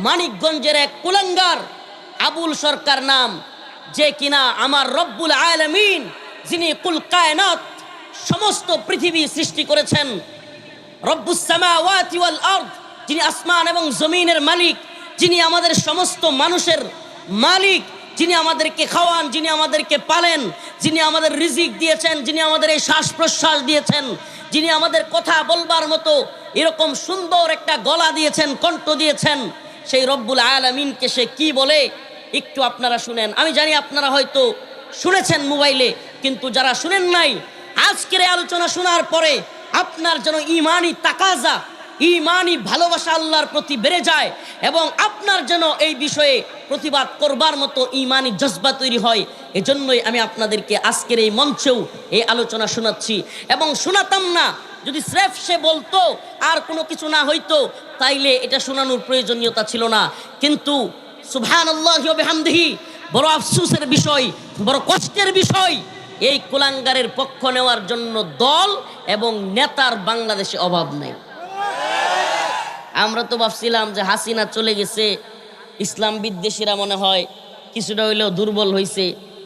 মানিকগঞ্জের এক কুলাঙ্গার আবুল সরকার নাম, যে কিনা আমার রব্বুল আলামিন, যিনি কুল কায়নাত সমস্ত পৃথিবী সৃষ্টি করেছেন, রব্বুস সামাওয়াতি ওয়াল আরদ, যিনি আসমান এবং জমিনের মালিক, যিনি আমাদের সমস্ত মানুষের মালিক, যিনি আমাদেরকে খাওয়ান, যিনি আমাদেরকে পালেন, যিনি আমাদের রিজিক দিয়েছেন, যিনি আমাদের এই শ্বাস প্রশ্বাস দিয়েছেন, যিনি আমাদের কথা বলবার মতো এরকম সুন্দর একটা গলা দিয়েছেন, কণ্ঠ দিয়েছেন, সেই রব্বুল আলামিনকে সে কি বলে একটু আপনারা শুনেন। আমি জানি আপনারা হয়তো শুনেছেন মোবাইলে, কিন্তু যারা শুনেন নাই, আজকের এই আলোচনা শোনার পরে আপনার যেন ইমানি তাকাজা, ইমানি ভালোবাসা আল্লাহর প্রতি বেড়ে যায় এবং আপনার যেন এই বিষয়ে প্রতিবাদ করবার মতো ইমানি জজবা তৈরি হয়। এজন্যই আমি আপনাদেরকে আজকের এই মঞ্চেও এই আলোচনা শোনাচ্ছি। এবং শোনাতাম না যদি স্রেফ সে বলতো আর কোনো কিছু না হইতো, তাইলে এটা শোনানোর প্রয়োজনীয়তা ছিল না। কিন্তু সুবহানাল্লাহি ওয়া বিহামদিহি, বড় আফসোসের বিষয়, বড় কষ্টের বিষয়, এই কুলাঙ্গারের পক্ষ নেওয়ার জন্য দল এবং নেতার বাংলাদেশে অভাব নেই। আমরা তো ভাবছিলাম যে হাসিনা চলে গেছে, ইসলাম বিদ্বেষীরা মনে হয় কিছুটা হইলেও দুর্বল হয়েছে,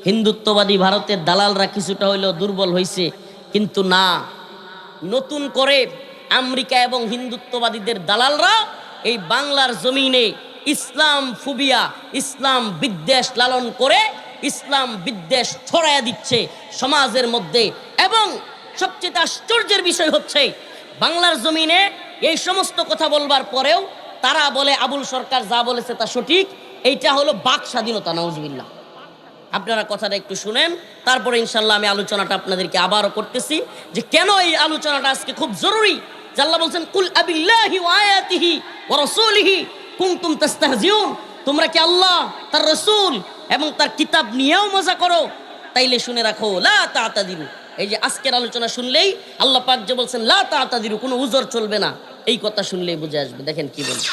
হিন্দুত্ববাদী ভারতের দালালরা কিছুটা হইলেও দুর্বল হয়েছে। কিন্তু না, নতুন করে আমেরিকা এবং হিন্দুত্ববাদীদের দালালরা এই বাংলার জমিনে ইসলাম ফুবিয়া, ইসলাম বিদ্বেষ লালন করে ইসলাম বিদ্বেষ ছড়াইয়া দিচ্ছে সমাজের মধ্যে। এবং সবচেয়ে আশ্চর্যের বিষয় হচ্ছে, বাংলার জমিনে এই সমস্ত কথা বলবার পরেও তারা বলে আবুল সরকার যা বলেছে তা সঠিক। এইটা হলো বাক স্বাধীনতা। নাউজুবিল্লাহ। আপনারা কথাটা একটু শুনেন, তারপরে ইনশাল্লাহ আমি আলোচনাটা আপনাদেরকে আবারও করতেছি যে কেন এই আলোচনাটা আজকে খুব জরুরি। আল্লাহ বলছেন, কুল আবিল্লাহি ওয়া আয়াতিহি ওয়া রাসূলিহি কুনতুম তাস্তাহজিউন, তোমরা কি আল্লাহ, তার রাসূল এবং তার কিতাব নিয়েও মজা করো? তাইলে শুনে রাখো, লা তা'তাদিরু। এই যে আজকের আলোচনা শুনলেই আল্লাহ পাক যে বলছেন লা তা'তাদিরু, কোনো উযর চলবে না, এই কথা শুনলেই বুঝে আসবে। দেখেন কি বলেন।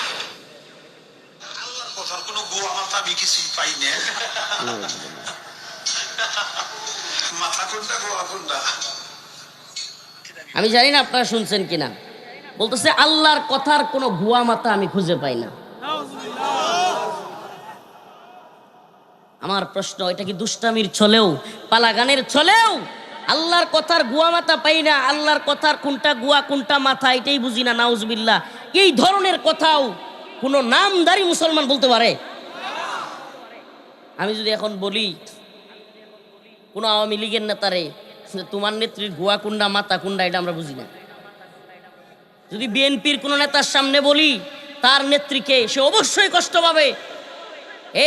আল্লাহর কথার কোনো গোয়া মাথা আমি কিছুই পাই না। মাথা কোনটা, গোয়া কোনটা আমি জানি না আপনারা শুনছেন কিনা। বলতেছে আল্লাহর কথার কোনো গুয়া মাথা আমি খুঁজে পাই না। আমার প্রশ্ন, এটা কি দুষ্টামির ছলেও, পালাগানের ছলেও আল্লাহর কথার গুয়া মাথা পাই না? আল্লাহর কথার কোনটা গুয়া কোনটা মাথা এটাই বুঝি না। নাউজুবিল্লাহ। এই ধরনের কথাও কোনো নামদারি মুসলমান বলতে পারে? আমি যদি এখন বলি কোনো আওয়ামী লীগের নেতারে, তোমার নেত্রীর গুয়া কুন্ডা মাথা কুন্ডা, এটা আমরা বুঝি না। যদি বিএনপির কোনো নেতার সামনে বলি তার নেত্রীকে, সে অবশ্যই কষ্ট পাবে।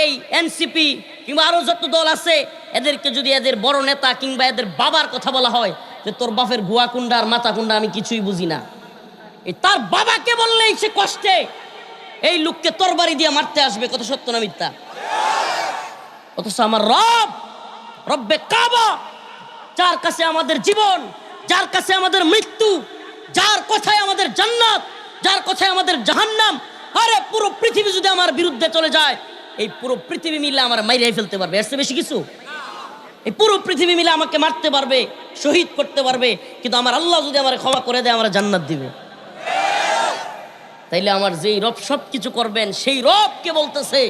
এই এনসিপি কিংবা আরো যত দল আছে, এদেরকে যদি এদের বড় নেতা কিংবা এদের বাবার কথা বলা হয় যে তোর বাপের গুয়া কুন্ডা আর মাথা কুন্ডা আমি কিছুই বুঝি না, এই তার বাবাকে বললেই সে কষ্টে এই লোককে তরবারি দিয়ে মারতে আসবে। কত সত্য না মিথ্যা? অথচ আমার রব, রব্বে কাবা, যার কাছে আমাদের জীবন, যার কাছে আমাদের মৃত্যু, যার কথায় আমাদের জান্নাত, যার কথায় আমাদের জাহান্নাম, আরে পুরো পৃথিবী যদি আমার বিরুদ্ধে চলে যায়, এই পুরো পৃথিবী মিলে আমার মাইরাই ফেলতে পারবে। এর চেয়ে বেশি কিছু? এই পুরো পৃথিবী মিলে আমাকে মারতে পারবে, শহীদ করতে পারবে, কিন্তু আমার আল্লাহ যদি আমার ক্ষমা করে দেয়, আমার জান্নাত দিবে। তাইলে আমার যেই রব সব কিছু করবেন, সেই রবকে বলতেছে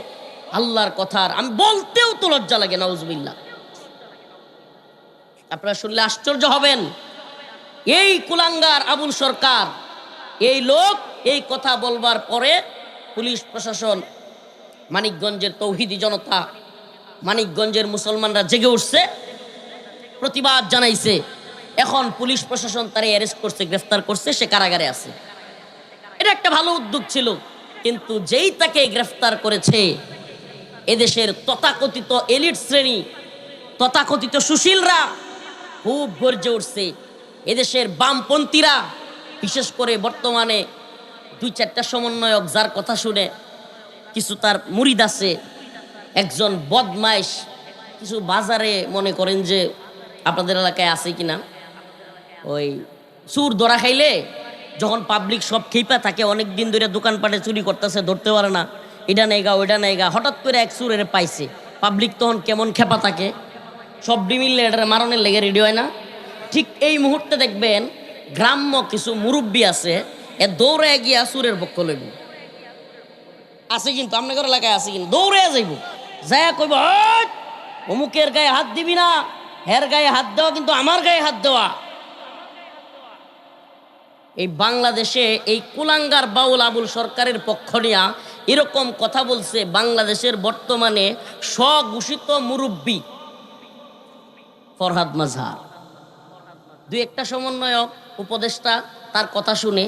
আল্লাহর কথার আমি বলতেও তো লজ্জা লাগে। নাউজুবিল্লাহ। আপনারা শুনলে আশ্চর্য হবেন। এই কুলাঙ্গার আবুল সরকার, এই লোক এই কথা বলবার পরে পুলিশ প্রশাসন, মানিকগঞ্জের তৌহিদি জনতা, মানিকগঞ্জের মুসলমানরা জেগে উঠছে, প্রতিবাদ জানাইছে। এখন পুলিশ প্রশাসন তারে অ্যারেস্ট করছে, গ্রেফতার করছে, সে কারাগারে আছে। এটা একটা ভালো উদ্যোগ ছিল, কিন্তু যেই তাকে গ্রেফতার করেছে, এদেশের তথাকথিত এলিট শ্রেণী, তথাকথিত সুশীলরা খুব গর্জে উঠছে। এদেশের বামপন্থীরা, বিশেষ করে বর্তমানে 2-4টা সমন্বয়ক, যার কথা শুনে কিছু তার মুরিদ আছে, একজন বদমাইশ, কিছু বাজারে মনে করেন যে আপনাদের এলাকায় আছে কিনা, ওই চুর ধরা খাইলে যখন পাবলিক সব খেপা থাকে, অনেক দিন ধরে দোকানপাটে চুরি করতেছে, ধরতে পারে না, এটা নেগা ওইটা নেগা, হঠাৎ করে এক চুরের পাইছে, পাবলিক তখন কেমন খেপা থাকে, সব ডিমিল্লে এটা মারণের লেগে রেডি হয় না? ঠিক এই মুহূর্তে দেখবেন গ্রাম্য কিছু মুরব্বী আছে, এ দৌড়ে গিয়া চুরের পক্ষ লইব। আছে কিন্তু আপনাদের এলাকায় আছে কিন্তু দৌড়ে যাইব, যায় কইব হট অমুকের গায়ে হাত দিবি না, হের গায়ে হাত দেওয়া কিন্তু আমার গায়ে হাত দেওয়া। এই বাংলাদেশে এই কুলাঙ্গার বাউল আবুল সরকারের পক্ষ নিয়া এরকম কথা বলছে বাংলাদেশের বর্তমানে স্বঘোষিত মুরব্বী ফরহাদ মাজহার। দুই একটা সমন্বয়ক উপদেষ্টা তার কথা শুনে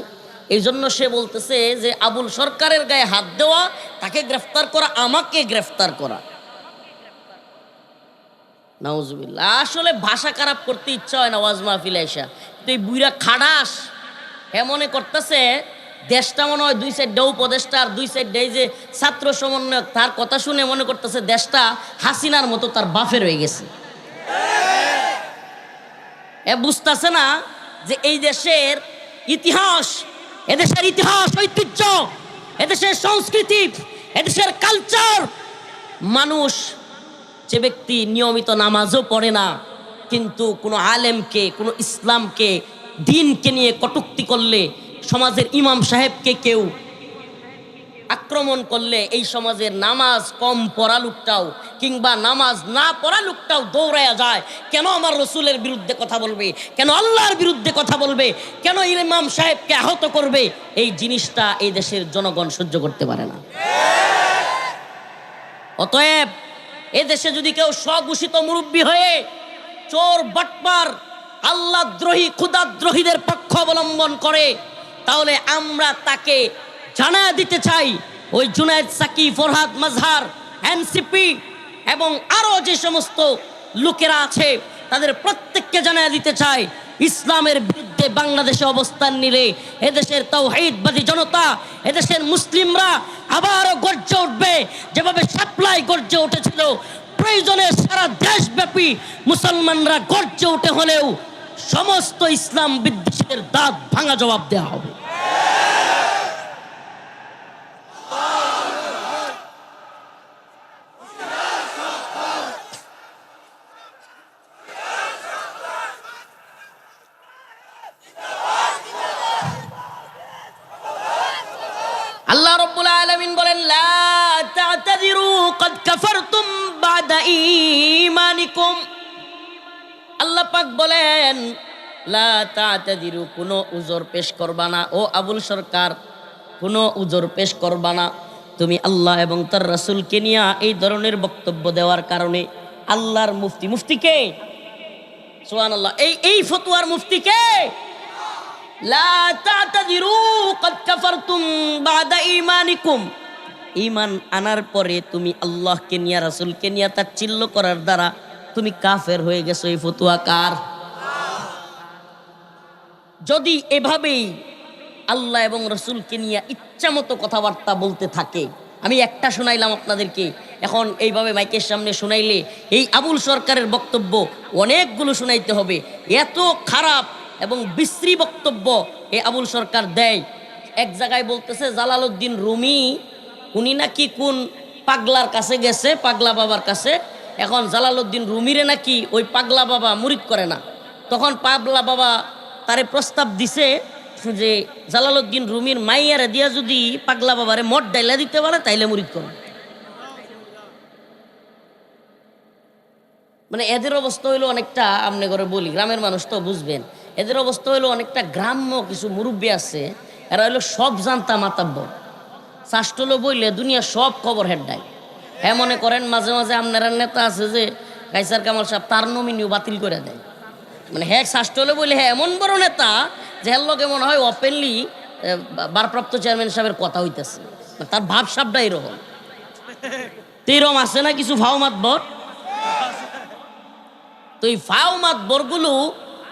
এই জন্য সে বলতেছে যে আবুল সরকারের গায়ে হাত দেওয়া, তাকে গ্রেফতার করা, আমাকে গ্রেফতার করা। নাউজুবিল্লাহ। আসলে ভাষা খারাপ করতে ইচ্ছা হয় না ওয়াজ মাহফিলে এসা, তো এই বুইরা খাডাস মনে করতেছে দেশটা মনে হয় দুই সাইডে উপদেষ্টা আর দুই সাইডে এই যে ছাত্র সমন্বয়ক, তার কথা শুনে মনে করতেছে দেশটা হাসিনার মতো তার বাফের হয়ে গেছে। বুঝতেছে না যে এই দেশের ইতিহাস, এদেশের ইতিহাস ঐতিহ্য, এদেশের সংস্কৃতি, এদেশের কালচার। মানুষ যে ব্যক্তি নিয়মিত নামাজও পড়ে না, কিন্তু কোনো আলেমকে, কোনো ইসলামকে, দিনকে নিয়ে কটূক্তি করলে, সমাজের ইমাম সাহেবকে কেউ আক্রমণ করলে এই সমাজের নামাজ কম পড়া লোকটাও কিংবা নামাজ না পড়া লোকটাও দৌড়ায়া যায়। কেন আমার রসুলের বিরুদ্ধে কথা বলবে, কেন আল্লাহর বিরুদ্ধে কথা বলবে, কেন ইমাম সাহেবকে আহত করবে? এই জিনিসটা এই দেশের জনগণ সহ্য করতে পারে না। অতএব এদেশে যদি কেউ স্বঘোষিত মুরব্বী হয়ে চোর বাটপার আল্লাহদ্রোহী খুদাদ্রোহীদের পক্ষ অবলম্বন করে, তাহলে আমরা তাকে জানায় দিতে চাই, ওই জুনায়েদ সাকি, ফরহাদ মাজহার, এনসিপি এবং আরো যে সমস্ত লোকেরা আছে তাদের প্রত্যেককে জানায় দিতে চাই, ইসলামের বিরুদ্ধে বাংলাদেশে অবস্থান নিলে এদেশের তাওহীদবাদী জনতা, এদেশের মুসলিমরা আবারও গর্জে উঠবে, যেভাবে সাপ্লাই গর্জে উঠেছিল। প্রয়োজনে সারা দেশব্যাপী মুসলমানরা গর্জে উঠে হলেও সমস্ত ইসলাম বিদ্বেষীদের দাঁত ভাঙা জবাব দেওয়া হবে। আল্লাহ রাব্বুল আলামিন বলেন, লা তা'তাযিরু ক্বাদ কাফারতুম বা'দা ঈমানিকুম। আল্লাহ পাক বলেন, লা তা'তাযিরু, কোনো উযর পেশ করবা না ও আবুল সরকার, কোনো উযর পেশ করবা না। তুমি আল্লাহ এবং তার রাসূলকে নিয়ে এই ধরনের বক্তব্য দেওয়ার কারণে আল্লাহর মুফতি, মুফতি কে? সুবহানাল্লাহ। এই ফতোয়ার মুফতি কে? লা তা'তাযিরু ক্বাদ কাফারতুম বা'দা ঈমানিকুম। ঈমান আনার পরে তুমি আল্লাহকে নিয়ে, রাসূলকে নিয়ে তাচ্ছিল্য করার দ্বারা তুমি কাফের হয়ে গেছো। এই ফতোয়া কার? যদি এভাবেই আল্লাহ এবং রাসূলকে নিয়ে ইচ্ছামতো কথাবার্তা বলতে থাকে, আমি একটা শোনাইলাম আপনাদেরকে, এখন এইভাবে মাইকের সামনে শোনাইলে এই আবুল সরকারের বক্তব্য অনেকগুলো শোনাইতে হবে। এত খারাপ এবং বিশ্রী বক্তব্য এই আবুল সরকার দেয়। এক জায়গায় বলতেছে জালালউদ্দিন রুমি উনি নাকি কোন পাগলার কাছে গেছে, পাগলা বাবার কাছে। এখন জালালউদ্দিন রুমিরে নাকি ওই পাগলা বাবা মুরিদ করে না। তখন পাগলা বাবা তারে প্রস্তাব দিছে যে জালালউদ্দিন রুমির মাইয়ারে দিয়া যদি পাগলা বাবারে মদ ডাইলা দিতে পারে তাইলে মুরিদ করো। মানে এদের অবস্থা হইলো অনেকটা, আমনে করে বলি, গ্রামের মানুষ তো বুঝবেন, এদের অবস্থা হইলো অনেকটা গ্রাম্য কিছু মুরব্বী আছে, এরা হইলো সব জানতা মাতাব্বর, চাষ্টলো বইলে দুনিয়া সব খবর হেডায়। হ্যাঁ, মনে করেন মাঝে মাঝে আপনার নেতা আছে যে কাইসার কামাল সাহেব, তার নমিনিও বাতিল করে দেয়। মানে হ্যাঁ চাষ্টলো বইলে হ্যাঁ এমন বড় নেতা যে হ্যার লোকে মনে হয় ওপেনলি ভারপ্রাপ্ত চেয়ারম্যান সাহেবের কথা হইতেছে, তার ভাব সাবটা এরকম। তো এরকম আছে না কিছু ফাও মাতবর। তো এই ফাও মাতবরগুলো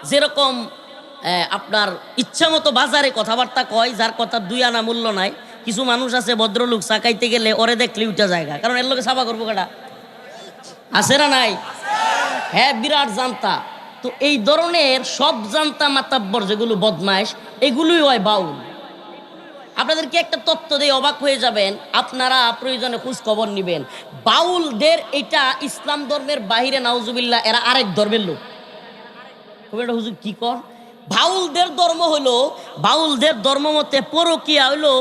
যেরকম আপনার ইচ্ছা মতো বাজারে কথাবার্তা কয়, যার কথা দুই আনা মূল্য নাই। কিছু মানুষ আছে ভদ্রলোক চাকাইতে গেলে ওরে দেখলে উঠা জায়গা, কারণ এর লোকে সাফা করবো কাটা, আছে না নাই? হ্যাঁ, বিরাট জানতা। তো এই ধরনের সব জানতা মাতাব্বর যেগুলো বদমাইশ, এগুলোই হয় বাউল। আপনাদেরকে একটা তথ্য দিয়ে অবাক হয়ে যাবেন, আপনারা প্রয়োজনে খোঁজ খবর নিবেন। বাউলদের এটা ইসলাম ধর্মের বাহিরে, নাউজুবিল্লাহ, এরা আরেক ধর্মের লোক। হুজুর কি কর? বাউলদের ধর্ম হইলো, বাউলদের ধর্ম মতে পরকিয়া হইলো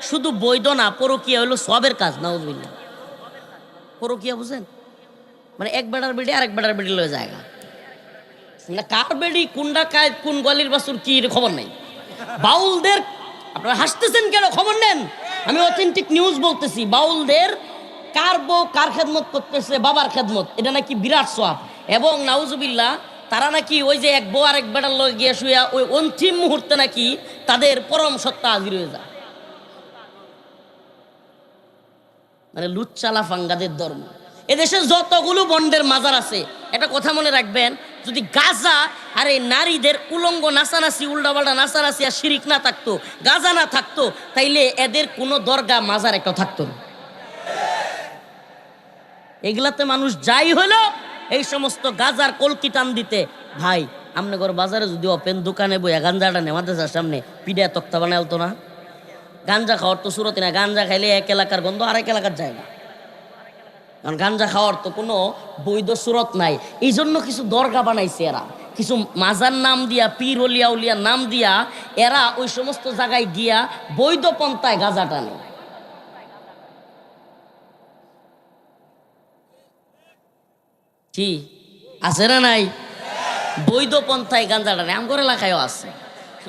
শুধু বৈধ না, পরকীয়া হলো সবের কাজ। নাউজুবিল্লাহ। পরকীয়া বুঝেন, মানে এক বেড়ার বেড়ি আরেক বেড়ার বেড়ি লয়ে জায়গা না, কার বেড়ি কোনটা কায় কোন গলির বাসুর কি খবর নেই। বাউলদের, আপনারা হাসতেছেন কেন? খবর নেন, আমি অথেন্টিক নিউজ বলতেছি। বাউলদের কার বউ কার খেদমত করতেছে, বাবার খেদমত, এটা নাকি বিরাট সওয়াব। এবং নাউজুবিল্লাহ, তারা নাকি ওই যে এক বউ আরেক বেড়ার লয়ে গিয়ে শুয়া ওই অন্তিম মুহূর্তে নাকি তাদের পরম সত্তা হাজির হয়ে যায়। মানে লুচ্চালা ফাঙ্গাদের ধর্ম। এদেশে যতগুলো বন্ডের মাজার আছে, একটা কথা মনে রাখবেন, যদি গাজা আর এই নারীদের উলঙ্গ নাচানাচি, উল্টাপাল্টা নাচানাচি আর শিরিক না থাকতো, গাজা না থাকতো, তাইলে এদের কোনো দরগা মাজার একটা থাকতো না। এগুলাতে মানুষ যাই হলো এই সমস্ত গাজার কলকি টান দিতে। ভাই, আমনে ঘর বাজারে যদি ওপেন দোকানে বই গাঞ্জাটা নেওয়াতে যার সামনে পিডিয়া তক্তা বানাইতো না। গাঞ্জা খাওয়ার তো সুরতে না, গাঞ্জা খাইলে এক এলাকার গন্ধ আরেক এলাকার যায় না, কারণ গাঞ্জা খাওয়ার তো কোনো বৈধ সুরত নাই। এই জন্য কিছু দরগা বানাইছে এরা, কিছু মাজার নাম দিয়া, পীর অলিয়া উলিয়ার নাম দিয়া এরা ওই সমস্ত জায়গায় গিয়া বৈধ পন্থায় গাঁজা টানে। কি আছে না নাই? বৈধ পন্থায় গাঁজা টানে, আমগর এলাকায়ও আছে।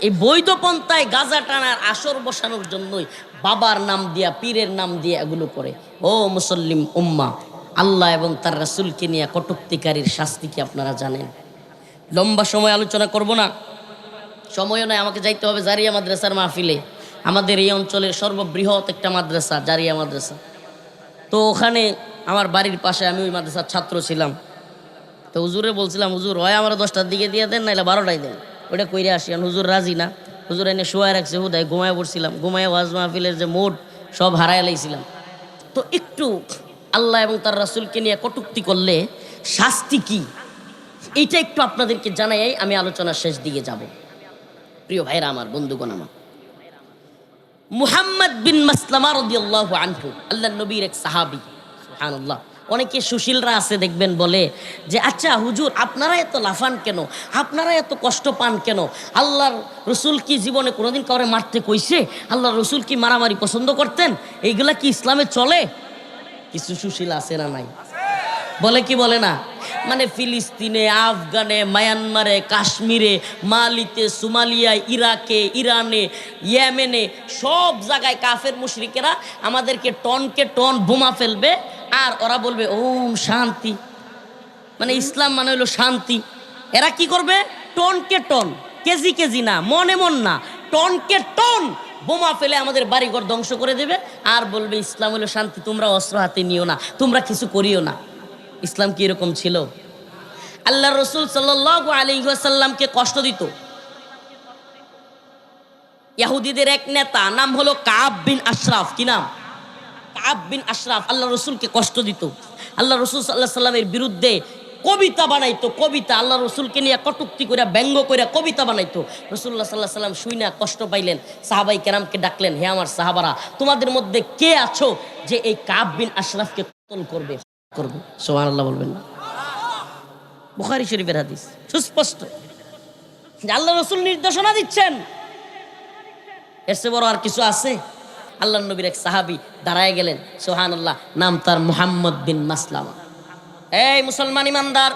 এই বৈধ পন্থায় গাঁজা টানার আসর বসানোর জন্যই বাবার নাম দিয়া, পীরের নাম দিয়া এগুলো করে। ও মুসল্লিম উম্মা, আল্লাহ এবং তার রাসূলকে নিয়ে কটূক্তিকারীর শাস্তি কি আপনারা জানেন? লম্বা সময় আলোচনা করব না, সময়ও নয়, আমাকে যাইতে হবে জারিয়া মাদ্রাসার মাহফিলে। আমাদের এই অঞ্চলের সর্ববৃহৎ একটা মাদ্রাসা জারিয়া মাদ্রাসা। তো ওখানে আমার বাড়ির পাশে, আমি ওই মাদ্রাসার ছাত্র ছিলাম। তো হুজুরে বলছিলাম, হুজুর হয় আমার 10টার দিকে দিয়ে দেন, নাইলে 12টায় দেন, ওইটা কইরে আসি। হুজুর রাজি না, হুজুর এনে শোয়ায় রাখছে, হুদায় ঘুমায় পড়ছিলাম। ঘুমায় ওয়াজ মাহফিলের যে মোড সব হারায় লাইছিলাম। তো একটু আল্লাহ এবং তার রাসূলকে নিয়ে কটূক্তি করলে শাস্তি কি, এইটা একটু আপনাদেরকে জানাই, আমি আলোচনার শেষ দিকে যাব। প্রিয় ভাইরা আমার, বন্ধুগণ আমার, মুহাম্মদ বিন মাসলামা রাদিয়াল্লাহু আনহু আল্লাহর নবীর এক সাহাবী। সুবহানাল্লাহ। অনেকে সুশীলরা আছে দেখবেন বলে যে, আচ্ছা হুজুর আপনারা এত লাফান কেন, আপনারা এত কষ্ট পান কেন? আল্লাহর রসুল কি জীবনে কোনোদিন কাউরে মারতে কইছে? আল্লাহর রসুল কি মারামারি পছন্দ করতেন? এইগুলা কি ইসলামে চলে? কিছু সুশীল আছে না নাই? বলে কি বলে না? মানে ফিলিস্তিনে, আফগানে, মায়ানমারে, কাশ্মীরে, মালিতে, সোমালিয়ায়, ইরাকে, ইরানে, ইয়েমেনে, সব জায়গায় কাফের মুশরিকেরা আমাদেরকে টনকে টন বোমা ফেলবে, আর ওরা বলবে ওম শান্তি। মানে ইসলাম মানে হলো শান্তি। এরা কি করবে? টনকে টন, কেজি কেজি না, মনে মন না, টনকে টন বোমা ফেলে আমাদের বাড়িঘর ধ্বংস করে দেবে, আর বলবে ইসলাম হলো শান্তি, তোমরা অস্ত্র হাতে নিও না, তোমরা কিছু করিও না। ইসলাম কি এরকম ছিল? আল্লাহ রসুল সাল্লাল্লাহু আলাইহি ওয়াসাল্লামকে কষ্ট দিত ইহুদিদের এক নেতা, নাম হলো কাব বিন আশরাফ। কি নাম? কাব বিন আশরাফ। আল্লাহ রসুলকে কষ্ট দিত। আল্লাহ রসুল সাল্লাল্লাহু আলাইহি সাল্লামের বিরুদ্ধে কবিতা বানাইতো, কবিতা, আল্লাহ রসুলকে নিয়ে কটূক্তি করে, ব্যঙ্গ করে কবিতা বানাইতো। রাসূলুল্লাহ সাল্লাল্লাহু আলাইহি সাল্লাম শুই না কষ্ট পাইলেন, সাহাবাই কেরামকে ডাকলেন, হে আমার সাহাবারা, তোমাদের মধ্যে কে আছো যে এই কাব বিন আশরাফকে কতল করবে? সুবহানাল্লাহ বলবেন না? বুখারী শরীফের হাদিস, সুস্পষ্ট যে আল্লাহ রসুল নির্দেশনা দিচ্ছেন। এর চেয়ে বড় আর কিছু আছে? আল্লাহর নবীর এক সাহাবী দাঁড়ায় গেলেন, সুবহানাল্লাহ, নাম তার মুহাম্মদ বিন মাসলামা। এই মুসলমান ইমানদার,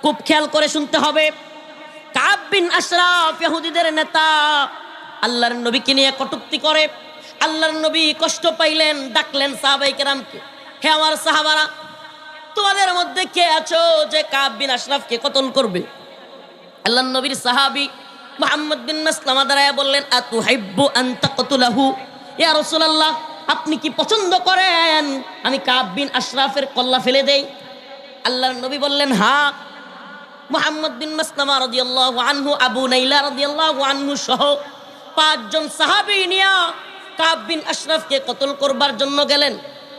খুব খেয়াল করে শুনতে হবে। কাব বিন আশরাফ ইহুদিদের নেতা, আল্লাহর নবীকে নিয়ে কটূক্তি করে। আল্লাহর নবী কষ্ট পাইলেন, ডাকলেন সাহাবায়ে কেরামকে, হে আমার সাহাবারা, তোমাদের মধ্যে কে আছো যে কাব বিন আশরাফকে কতল করবে? আল্লাহর নবীর সাহাবী মুহাম্মদ বিন মাসলামা দাঁড়ায় বললেন, আতুহিব্বু আন তাকতুলাহু, ইয়া রাসূলুল্লাহ, আপনি কি পছন্দ করেন আমি কাব বিন আশরাফের কল্লা ফেলে দেই? আল্লাহর নবী বললেন, হ্যাঁ। মুহাম্মদ বিন মাসলামা রাদিয়াল্লাহু আনহু, আবু নাইলা রাদিয়াল্লাহু আনহু সহ 5 জন সাহাবী নিয়ে কাব বিন আশরাফকে কতল করবার জন্য গেলেন।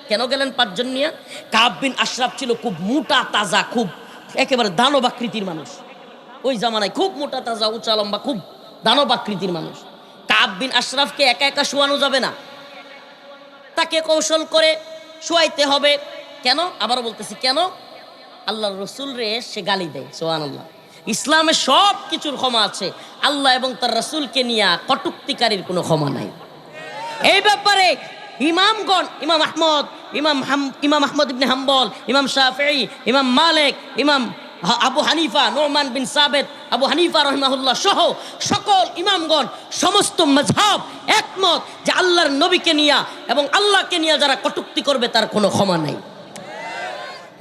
কেন গেলেন 5 জন নিয়ে? কাব বিন আশরাফ ছিল খুব মোটা তাজা, খুব একেবারে দানব আকৃতির মানুষ। ওই জামানায় খুব মোটা তাজা, উঁচা লম্বা, খুব দানব আকৃতির মানুষ। কাব বিন আশরাফকে একা একা শোয়ানো যাবে না, তাকে কৌশল করে শোয়াইতে হবে। কেন? আবারও বলতেছি কেন? আল্লাহর রসুল রে সে গালি দেয়। সুবহানাল্লাহ। ইসলামে সব কিছুর ক্ষমা আছে, আল্লাহ এবং তার রসুলকে নিয়ে কটূক্তিকারীর কোনো ক্ষমা নাই। এই ব্যাপারে ইমামগণ, ইমাম আহমদ ইবনে হাম্বল, ইমাম শাফিঈ, ইমাম মালিক, ইমাম আবু হানিফা, নোমান বিন সাবেত, আবু হানিফা রহিমাহুল্লাহ সহ সকল ইমামগণ সমস্ত মাযহাব একমত যে আল্লাহর নবীকে নিয়া এবং আল্লাহকে নিয়ে যারা কটূক্তি করবে তার কোনো ক্ষমা নাই।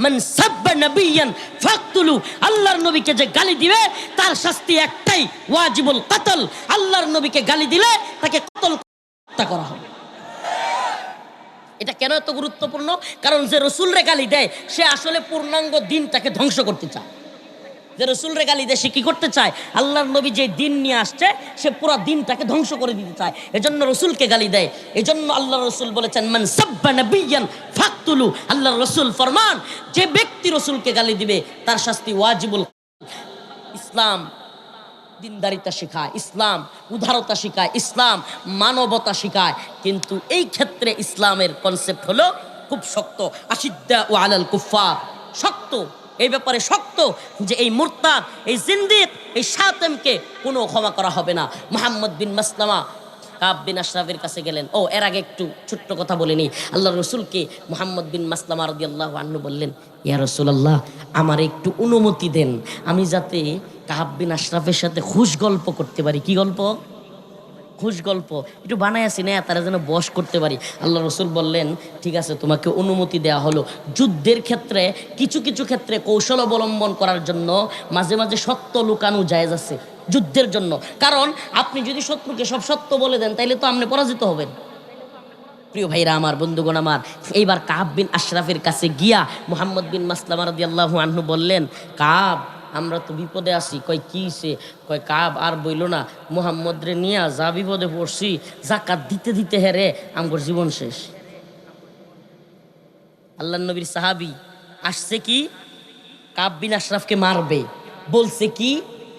মান সাব্বা নাবিয়ান ফাকতুলু, আল্লাহর নবীকে যে গালি দিবে তার শাস্তি একটাই, ওয়াজিবুল কতল। আল্লাহর নবীকে গালি দিলে তাকে কতল করা হবে। এটা কেন এত গুরুত্বপূর্ণ? কারণ যে রসুলরে গালি দেয় সে আসলে পূর্ণাঙ্গ দিনটাকে ধ্বংস করতে চায়। যে রসুলরে গালি দেয় সে কি করতে চায়? আল্লাহর নবী যে দিন নিয়ে আসছে সে পুরো দিনটাকে ধ্বংস করে দিতে চায়, এজন্য রসুলকে গালি দেয়। এজন্য আল্লাহ রসুল বলেছেন মান সাব্বা নাবিয়ান ফাকতুলু, আল্লাহর রসুল ফরমান যে ব্যক্তি রসুলকে গালি দিবে তার শাস্তি ওয়াজিবুল। ইসলাম দিনদারিতা শেখায়, ইসলাম উদারতা শেখায়, ইসলাম মানবতা শেখায়, কিন্তু এই ক্ষেত্রে ইসলামের কনসেপ্ট হলো খুব শক্ত। আশিদ্দা ও আলাল কুফার, শক্ত এই ব্যাপারে, শক্ত যে এই মুরতাদ, এই জিন্দিক, এই শাতেমকে কোনো ক্ষমা করা হবে না। মুহাম্মদ বিন মাসলামা কাব বিন আশরাফের কাছে গেলেন। এর আগে একটু ছোট্ট কথা বলে নিই। আল্লাহ রসুলকে মুহাম্মদ বিন মাসলামা রাদিয়াল্লাহু আনহু বললেন, ইয়া রাসূলুল্লাহ, আমার একটু অনুমতি দেন, আমি যাতে কাব বিন আশরাফের সাথে খুশ গল্প করতে পারি। কি গল্প? খুশ গল্প একটু বানায় আসি না, তারা যেন বশ করতে পারি। আল্লাহ রসুল বললেন, ঠিক আছে, তোমাকে অনুমতি দেওয়া হলো। যুদ্ধের ক্ষেত্রে কিছু কিছু ক্ষেত্রে কৌশল অবলম্বন করার জন্য মাঝে মাঝে সত্য লুকানো জায়েজ আছে যুদ্ধের জন্য। কারণ আপনি যদি শত্রুকে সব সত্য বলে দেন তাইলে তো আপনি পরাজিত হবেন। প্রিয় ভাইরা আমার, বন্ধুগণ আমার, এইবার কাব বিন আশরাফের কাছে গিয়া মুহাম্মদ বিন মাসলামা রাদিয়াল্লাহু আনহু বললেন, কাব, আমরা তো বিপদে আছি। কয় কি সে? কয় কাব আর বইল না, মুহাম্মদ রে নিয়া যা বিপদে পড়ছি, যাকাত দিতে দিতে হেরে আমগর জীবন শেষ। আল্লাহর নবীর সাহাবী আসছে কি কাব বিন আশরাফকে মারবে, বলছে কি?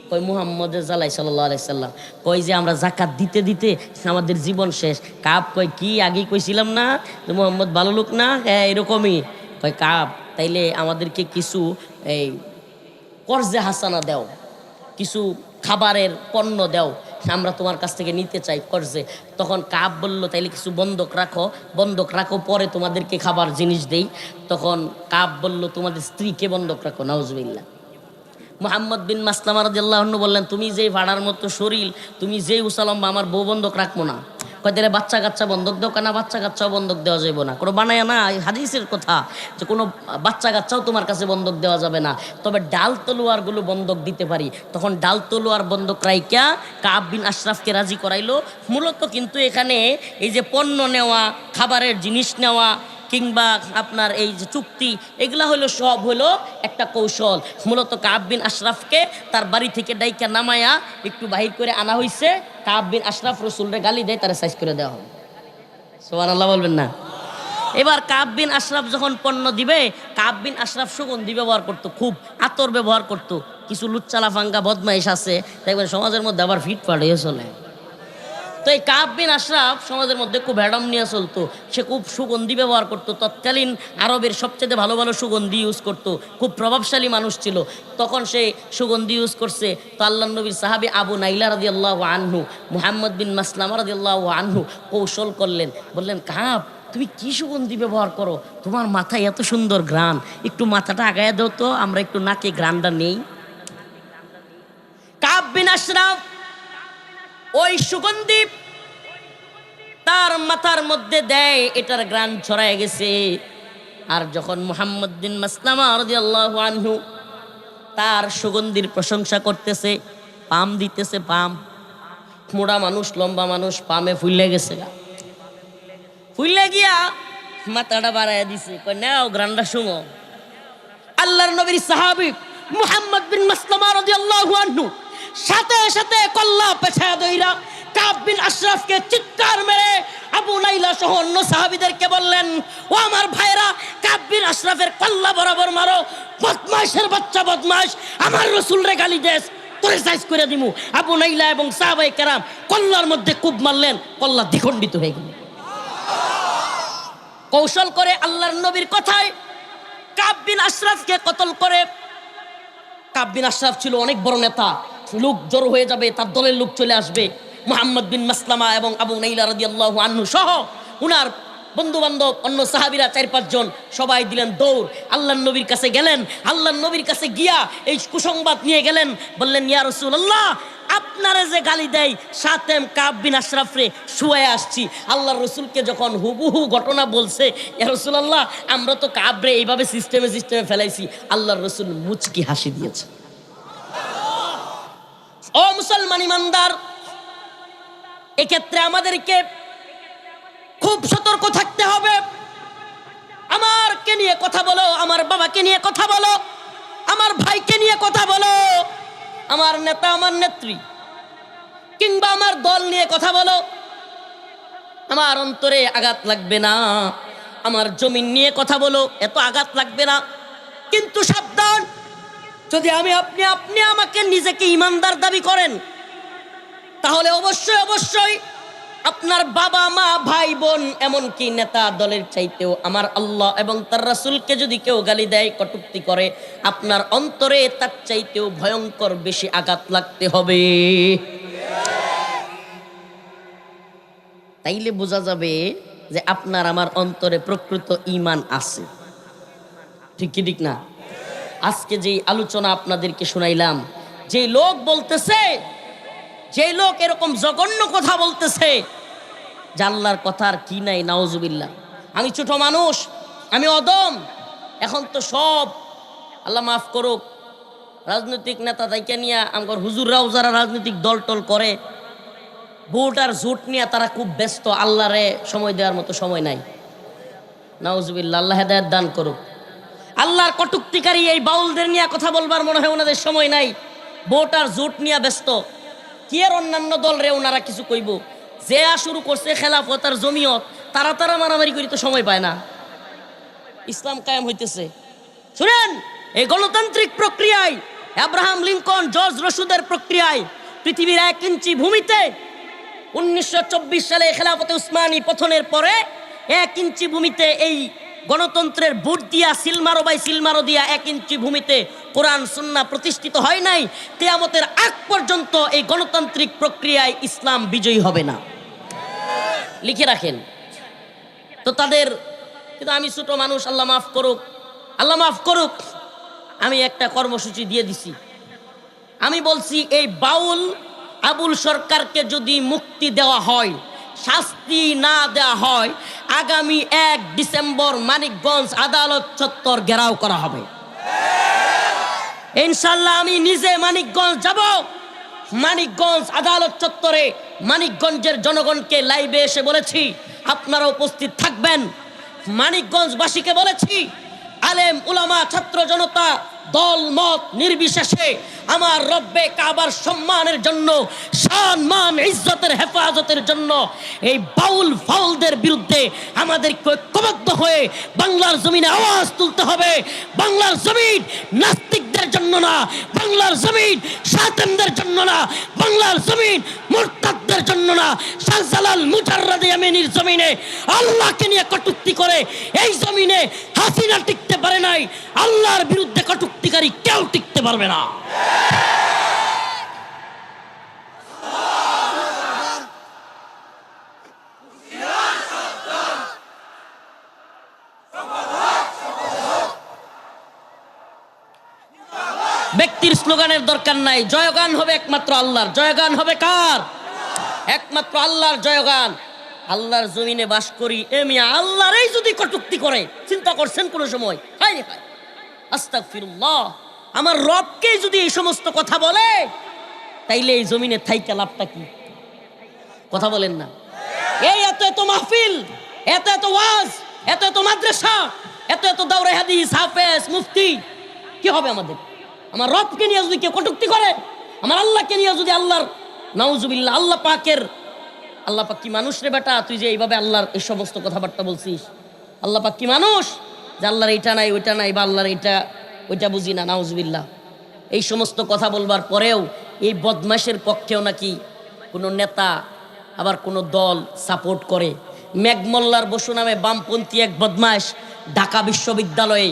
কয় মুহাম্মদের জালাই সাল্লাল্লাহু আলাইহি সাল্লাম, কয় যে আমরা যাকাত দিতে দিতে আমাদের জীবন শেষ। কাব কয় কি, আগেই কইছিলাম না যে মুহাম্মদ ভালো লোক না? হ্যাঁ এরকমই। কয় কাব, তাইলে আমাদেরকে কিছু এই কর্জে হাসানা দাও, কিছু খাবারের পণ্য দাও, আমরা তোমার কাছ থেকে নিতে চাই কর্জে। তখন কাব বলল, তাইলে কিছু বন্ধক রাখো, বন্ধক রাখো, পরে তোমাদেরকে খাবার জিনিস দেই। তখন কাব বলল, তোমাদের স্ত্রীকে বন্ধক রাখো। নাউজুবিল্লাহ। মুহাম্মদ বিন মাসলামা রাদিয়াল্লাহু আনহু বললেন, তুমি যেই ভাড়ার মতো শরীর, তুমি যেই উসালম্বা, আমার বউ বন্ধক রাখবো না। কয় তাহলে বাচ্চা কাচ্চা বন্ধক দেও? কেনা বাচ্চা কাচ্চাও বন্ধক দেওয়া যাবে না। কোনো বানায় না, হাদিসের কথা যে কোনো বাচ্চা কাচ্চাও তোমার কাছে বন্ধক দেওয়া যাবে না, তবে ডাল তলোয়ারগুলো বন্ধক দিতে পারি। তখন ডাল তলোয়ার বন্ধক রাইকা কাব বিন আশরাফকে রাজি করাইলো। মূলত কিন্তু এখানে এই যে পণ্য নেওয়া, খাবারের জিনিস নেওয়া, কিংবা আপনার এই যে চুক্তি, এগুলা হলো সব হলো একটা কৌশল। মূলত কাব বিন আশরাফকে তার বাড়ি থেকে ডাইকা নামায়া একটু বাহির করে আনা হয়েছে। কাব বিন আশরাফ রসুলরে গালি দেয়, তারা সাইজ করে দেওয়া হবে। সুবহানাল্লাহ বলবেন না? এবার কাব বিন আশরাফ যখন পণ্য দিবে, কাব বিন আশরাফ সুগন্ধি ব্যবহার করতো, খুব আতর ব্যবহার করতো। কিছু লুচ্চালা ফাঙ্গা বদমাইশ আছে, দেখবেন সমাজের মধ্যে আবার ফিটফাট হয়ে চলে। তো এই কাব বিন আশরাফ সমাজের মধ্যে খুব হ্যাডম নিয়ে চলতো, সে খুব সুগন্ধি ব্যবহার করতো। তৎকালীন আরবের সবচেয়ে ভালো ভালো সুগন্ধি ইউজ করতো, খুব প্রভাবশালী মানুষ ছিল। তখন সে সুগন্ধি ইউজ করছে। তো আল্লাহর নবীর সাহাবী আবু নাইলা রাদিয়াল্লাহু আনহু মুহাম্মদ বিন মাসলামা রাদিয়াল্লাহু আনহু কৌশল করলেন, বললেন, কাব, তুমি কি সুগন্ধি ব্যবহার করো? তোমার মাথায় এত সুন্দর ঘ্রাণ, একটু মাথাটা আগায়া দাও তো, আমরা একটু নাকে ঘ্রাণটা নেই। কাব বিন আশরাফ ওই সুগন্ধি তার মাথার মধ্যে দেয়, এটার ঘ্রাণ ছড়ায় গেছে। আর যখন মুহাম্মদ বিন মাসলামা রাদিয়াল্লাহু আনহু তার সুগন্ধির প্রশংসা করতেছে, পাম দিতেছে, পাম, মোড়া মানুষ, লম্বা মানুষ, পামে ফুলে গেছে, ফুলে গিয়া মাথাটা বাড়াইয়া দিছে, কয় নাও ঘ্রাণটা শুঙো। আল্লাহর নবীর সাহাবী মুহাম্মদ বিন মাসলামা রাদিয়াল্লাহু আনহু সাথে সাথে কল্লা পেছায়া দইরা কাব বিন আশরাফকে চিৎকার মেরে আবু নাইলা সহ অন্য সাহাবীদেরকে বললেন, ও আমার ভাইরা, কাব বিন আশরাফের কল্লা বরাবর মারো, বদমাইশের বাচ্চা বদমাইশ, আমার রাসূলরে গালি দেস, তোরে সাইজ করে দিমু। আবু নাইলা এবং সাহাবায়ে কেরাম কল্লার মধ্যে কুব মারলেন, কল্লা দ্বিখণ্ডিত হয়ে গেল। কৌশল করে আল্লাহর নবীর কথায় কাব বিন আশরাফকে কতল করে। কাব বিন আশরাফ ছিল অনেক বড় নেতা, লোক জড়ো হয়ে যাবে, তার দলের লোক চলে আসবে। মুহাম্মদ বিন মাসলামা এবং আবু নাইলা রাদিয়াল্লাহু আনহু সহ উনার বন্ধু বান্ধব অন্য সাহাবীরা 4-5 জন সবাই দিলেন দৌড়, আল্লাহর নবীর কাছে গেলেন। আল্লাহর নবীর কাছে গিয়া এই কুসংবাদ নিয়ে গেলেন, বললেন ইয়া রাসূলুল্লাহ, আপনারে যে গালি দেয় সাতেম কাব বিন আশরাফ রে শুয়ে আসছি। আল্লাহর রসুলকে যখন হুবহু ঘটনা বলছে, ইয়া রাসূলুল্লাহ আমরা তো কাবরে এইভাবে সিস্টেমে ফেলাইছি, আল্লাহর রসুল মুচকি হাসি দিয়েছে। ও মুসলমান ইমানদার, এক্ষেত্রে আমাদেরকে খুব সতর্ক থাকতে হবে। আমারকে নিয়ে কথা বলো, আমার বাবাকে নিয়ে কথা বলো, আমার ভাইকে নিয়ে কথা বলো, আমার নেতা আমার নেত্রী কিংবা আমার দল নিয়ে কথা বলো, আমার অন্তরে আঘাত লাগবে না। আমার জমিন নিয়ে কথা বলো, এত আঘাত লাগবে না। কিন্তু সাবধান, যদি আপনি আমাকে নিজেকে ইমানদার দাবি করেন, তাহলে অবশ্যই আপনার বাবা মা ভাই বোন এমনকি নেতা দলের চাইতেও আমার আল্লাহ এবং তার রাসূলকে যদি কেউ গালি দেয়, কটূক্তি করে, আপনার অন্তরে তার চাইতেও ভয়ঙ্কর বেশি আঘাত লাগতে হবে। তাইলে বোঝা যাবে যে আপনার আমার অন্তরে প্রকৃত ঈমান আছে। ঠিক কি ঠিক না? আজকে যেই আলোচনা আপনাদেরকে শুনাইলাম, যে লোক বলতেছে, যে লোক এরকম জঘন্য কথা বলতেছে, জাল্লার কথার কি নাই, নাউজুবিল্লাহ। আমি ছোট মানুষ, আমি অদম। এখন তো সব আল্লাহ মাফ করুক রাজনৈতিক নেতা তাইকে নিয়ে আমার হুজুররাও যারা রাজনৈতিক দল টল করে, ভোট আর জোট নিয়ে তারা খুব ব্যস্ত, আল্লাহরে সময় দেওয়ার মতো সময় নাই। নাউজুবিল্লাহ, আল্লাহ হেদায়েত দান করুক। আল্লাহর কটুক্তিকারী এই বাউলদের নিয়ে কথা বলবার মনে হয় ওনাদের সময় নাই, ভোট আর জোট নিয়ে ব্যস্ত। কি আর অন্যান্য দল রে ওনারা কিছু কইব? যে শুরু করছে খেলাফত আর জমিয়ত, তারা মারামারি করি তো সময় পায় না। ইসলাম কায়েম হইতেছে। শুনেন, এই গণতান্ত্রিক প্রক্রিয়ায়, আব্রাহাম লিঙ্কন, জর্জ রশিদের প্রক্রিয়ায় পৃথিবীর 1 ইঞ্চি ভূমিতে 1924 সালে খেলাফতে উসমানী পতনের পরে 1 ইঞ্চি ভূমিতে এই গণতন্ত্রের ভোট দিয়া সিলমারো দিয়া 1 ইঞ্চি ভূমিতে কোরআন সুন্নাহ প্রতিষ্ঠিত হয় নাই। কিয়ামতের আগ পর্যন্ত এই গণতান্ত্রিক প্রক্রিয়ায় ইসলাম বিজয়ী হবে না, লিখে রাখেন। তো তাদের, কিন্তু আমি ছোট মানুষ, আল্লাহ মাফ করুক, আমি একটা কর্মসূচি দিয়ে দিছি। আমি বলছি, এই বাউল আবুল সরকারকে যদি মুক্তি দেওয়া হয়, শাস্তি না দেওয়া হয়, আগামী 1 ডিসেম্বর মানিকগঞ্জ আদালত চত্বর ঘেরাও করা হবে। ইনশাল্লাহ আমি নিজে মানিকগঞ্জ যাব। মানিকগঞ্জ আদালত চত্বরে মানিকগঞ্জের জনগণকে লাইভে এসে বলেছি আপনারা উপস্থিত থাকবেন। মানিকগঞ্জবাসীকে বলেছি, আলেম উলামা ছাত্র জনতা দল মত নির্বিশেষে আমার রব্বে কাবার সম্মানের জন্য, শান মান ইজ্জতের হেফাজতের জন্য এই বাউল ফাউলদের বিরুদ্ধে আমাদেরকে ঐক্যবদ্ধ হয়ে বাংলার জমিনে আওয়াজ তুলতে হবে। বাংলার জমিন নাস্তিকদের জন্য না, বাংলার জমিন শাতেমদের জন্য না, বাংলার জমিন মুরতাদদের জন্য না। শাহজালাল মুজাররদ ইয়ামিনীর জমিনে আল্লাহকে নিয়ে কটূক্তি করে এই জমিনে হাসিনা টিকতে পারে নাই, আল্লাহর বিরুদ্ধে কটূক্তিকারী কেউ টিকতে পারবে না। ব্যক্তির স্লোগানের দরকার নাই, জয়গান হবে একমাত্র আল্লাহর। জয়গান হবে কার? একমাত্র আল্লাহর জয়গান। আল্লাহর জমিনে বাস করি, মিয়া আল্লাহরই যদি কটূক্তি করে, চিন্তা করছেন কোন সময়? হায় হায়, আস্তাগফিরুল্লাহ। আমার রবকে যদি এই সমস্ত কথা বলে, তাইলে এই জমিনে থাইকা লাভটা কি? কথা বলেন না? এই এত মাহফিল, এত ওয়াজ, এত মাদ্রাসা, এত দাওরা হাদিস, হাফেজ, মুফতি, কি হবে আমাদের? আমার রবকে নিয়ে যদি কেউ কটূক্তি করে, আমার আল্লাহকে নিয়ে যদি আল্লাহর নাউজুবিল্লাহ, আল্লাহ পাক কি মানুষ রে বেটা, তুই যে এইভাবে আল্লাহর এই সমস্ত কথাবার্তা বলছিস? আল্লাহ পাক কি মানুষ যে আল্লাহর এইটা নাই ওইটা নাই, বা আল্লাহর এইটা ওইটা বুঝি না? নাউজুবিল্লাহ। এই সমস্ত কথা বলবার পরেও এই বদমাশের পক্ষেও নাকি কোনো নেতা আবার কোনো দল সাপোর্ট করে। মেঘমল্লার বসু নামে বামপন্থী এক বদমাশ ঢাকা বিশ্ববিদ্যালয়ে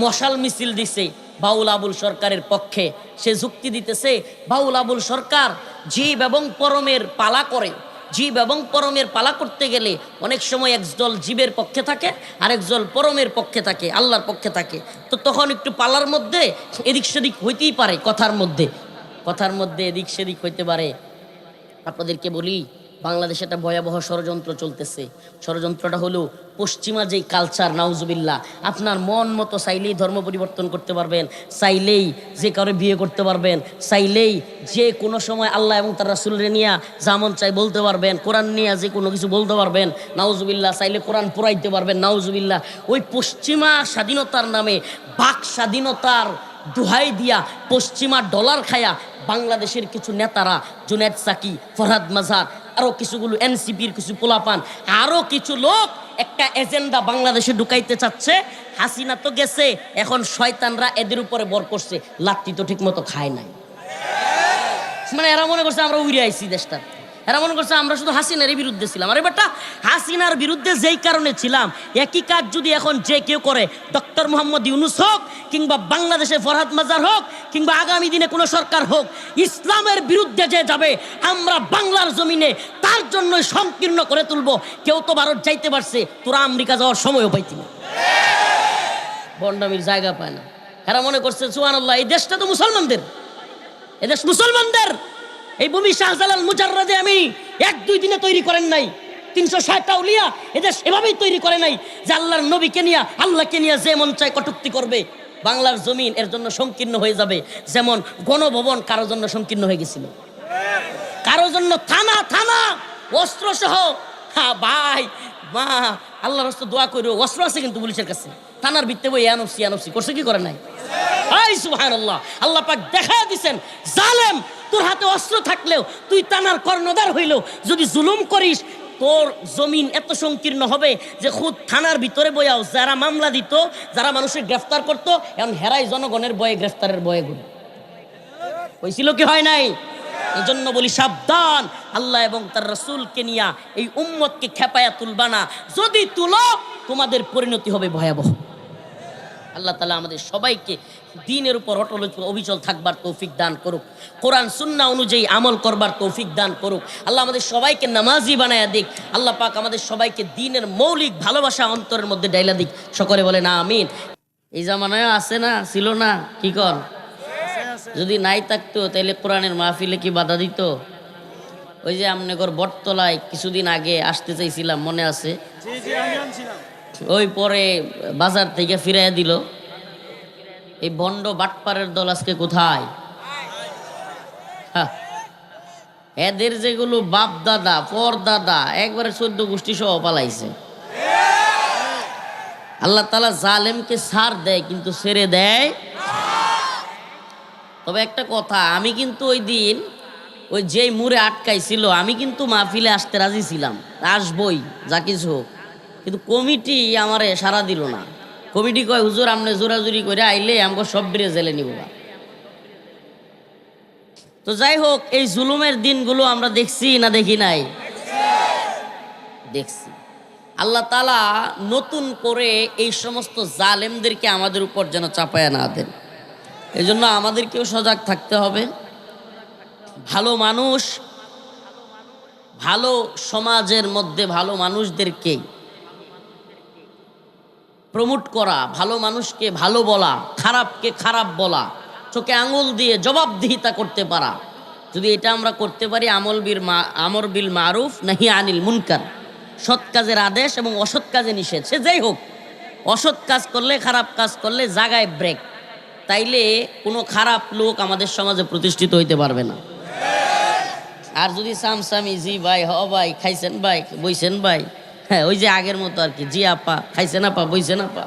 মশাল মিছিল দিছে বাউল আবুল সরকারের পক্ষে। সে যুক্তি দিতেছে বাউল আবুল সরকার জীব এবং পরমের পালা করে। জীব এবং পরমের পালা করতে গেলে অনেক সময় একদল জীবের পক্ষে থাকে, আরেকদল পরমের পক্ষে থাকে, আল্লাহর পক্ষে থাকে। তো তখন একটু পালার মধ্যে এদিক সেদিক হইতেই পারে, কথার মধ্যে এদিক সেদিক হইতে পারে। আপনাদেরকে বলি, বাংলাদেশে একটা ভয়াবহ ষড়যন্ত্র চলতেছে। ষড়যন্ত্রটা হলো পশ্চিমা যেই কালচার, নাউজুবিল্লাহ, আপনার মন মতো চাইলেই ধর্ম পরিবর্তন করতে পারবেন, চাইলেই যে কারো বিয়ে করতে পারবেন, চাইলেই যে কোনো সময় আল্লাহ এবং তার রাসূলরে নিয়ে যা মন চাই বলতে পারবেন, কোরআন নিয়ে যে কোনো কিছু বলতে পারবেন, নাউজুবিল্লাহ, চাইলে কোরআন পুরাইতে পারবেন, নাউজুবিল্লাহ। ওই পশ্চিমা স্বাধীনতার নামে, বাক স্বাধীনতার দোহাই দিয়া, পশ্চিমা ডলার খায়া বাংলাদেশের কিছু নেতারা, জুনেদ সাকি, ফরহাদ মাজার, আরও কিছুগুলো এনসিপির কিছু পোলাপান, আরও কিছু লোক একটা এজেন্ডা বাংলাদেশে ঢুকাইতে চাচ্ছে। হাসিনা তো গেছে, এখন শয়তানরা এদের উপরে বর করছে, লাত্তি তো ঠিক মতো খায় নাই। মানে এরা মনে করছে আমরা উড়ে আইছি দেশটা, এরা মনে করছে আমরা শুধু হাসিনার বিরুদ্ধে ছিলাম। আরে বেটা, হাসিনার বিরুদ্ধে যেই কারণে ছিলাম, একই কাজ যদি এখন যে কেউ করে, ডক্টর মোহাম্মদ ইউনূস হোক, কিংবা বাংলাদেশে ফরহাদ মাজার হোক, কিংবা আগামী দিনে কোনো সরকার হোক, ইসলামের বিরুদ্ধে যে যাবে, আমরা বাংলার জমিনে তার জন্য সংকীর্ণ করে তুলবো। কেউ তো ভারত যাইতে পারছে, তোরা আমেরিকা যাওয়ার সময়ও পাইতি না, বন্ডামির জায়গা পায় না। এরা মনে করছে সুবহানাল্লাহ, এই দেশটা তো মুসলমানদের, এদেশ মুসলমানদের। এই ভূমি শাহজালাল মুজাররাদে আমি 1-2 দিনে তৈরি করেন নাই, 360টা আউলিয়া এদেশ এভাবেই তৈরি করে নাই যে আল্লাহর নবীকে নিয়ে, আল্লাহকে নিয়ে যে মন চায় কটূক্তি করবে। বাংলার জমিন এর জন্য সংকীর্ণ হয়ে যাবে, যেমন গণভবন কারোর জন্য সংকীর্ণ হয়ে গেছিল, কারোর জন্য থানা অস্ত্র সহ। হ্যাঁ ভাই, মা আল্লাহর রাস্তা দোয়া করো, অস্ত্র আছে কিন্তু পুলিশের কাছে, থানার ভিত্তে বই এনওসি করছে, কি করে নাই? এই সুবহানাল্লাহ, আল্লাহ পাক দেখা দিছেন, জালেম, তোর হাতে অস্ত্র থাকলেও তুই থানার কর্ণধার হইলেও যদি জুলুম করিস, তোর জমিন এত সংকীর্ণ হবে যে খুদ থানার ভিতরে বইয়াও যারা মামলা দিত, যারা মানুষের গ্রেফতার করতো, এখন হেরাই জনগণের বয়ে, গ্রেফতারের বয়ে গুলো হয়েছিল, কি হয় নাই? এই জন্য বলি সাবধান, আল্লাহ এবং তার রাসূলকে নিয়া এই উম্মতকে খেপায়া তুলবা না, যদি তুলো তোমাদের পরিণতি হবে ভয়াবহ। আল্লাহ তাআলা আমাদের সবাইকে দ্বীনের উপর অটল অবিচল থাকবার তৌফিক দান করুক, কোরআন সুন্নাহ অনুযায়ী আমল করবার তৌফিক দান করুক। আল্লাহ আমাদের সবাইকে নামাজি বানায়া দিক। আল্লাহ পাক আমাদের সবাইকে দ্বীনের মৌলিক ভালোবাসা অন্তরের মধ্যে ডাইলা দিক। সকলে বলে না আমিন। এই জামানায় আছে না, ছিল না, কি কর? যদি নাই থাকতো তাহলে কোরআনের মাহফিলে কি বাধা দিত? ওই যে আমনেগর বটতলায় কিছুদিন আগে আসতে চাইছিলাম, মনে আছে? ওই পরে বাজার থেকে ফিরাইয়া দিল। এই ভণ্ড বাটপারের দল আজকে কোথায়? এদের যেগুলো বাপ দাদা পর দাদা একবারে 14 গোষ্ঠী সহ পালাইছে। আল্লাহ তাআলা জালেমকে ছাড় দেয় কিন্তু ছেড়ে দেয়। তবে একটা কথা, আমি কিন্তু ওই দিন ওই যেই মুড়ে আটকাইছিল, আমি কিন্তু মাহফিলে আসতে রাজি ছিলাম, আসবই যা কিছু হোক, কিন্তু কমিটি আমারে সাড়া দিল না। কমিটি কয়, হুজুর আপনি জোরাজুরি করে আইলে আমাকে সব বেরিয়ে জেলে নিব। তো যাই হোক, এই জুলুমের দিনগুলো আমরা দেখছি না দেখি নাই? দেখছি। আল্লাহ তাআলা নতুন করে এই সমস্ত জালেমদেরকে আমাদের উপর যেন চাপায়া না দেন, এই জন্য আমাদেরকেও সজাগ থাকতে হবে। ভালো মানুষ, ভালো সমাজের মধ্যে ভালো মানুষদেরকে প্রমোট করা, ভালো মানুষকে ভালো বলা, খারাপকে খারাপ বলা, চোখে আঙুল দিয়ে জবাবদিহিতা করতে পারা, যদি এটা আমরা করতে পারি, আমর বিল মারুফ নাহি আনিল মুনকার, সৎ কাজের আদেশ এবং অসৎ কাজে নিষেধ, সে যেই হোক, অসৎ কাজ করলে, খারাপ কাজ করলে জায়গায় ব্রেক, তাইলে কোনো খারাপ লোক আমাদের সমাজে প্রতিষ্ঠিত হইতে পারবে না। আর যদি সামসামি, জি ভাই, হ ভাই, খাইছেন ভাই, বইছেন ভাই, হ্যাঁ ওই যে আগের মতো আর কি, জি আপা, খাইছেন আপা, বইছেন আপা,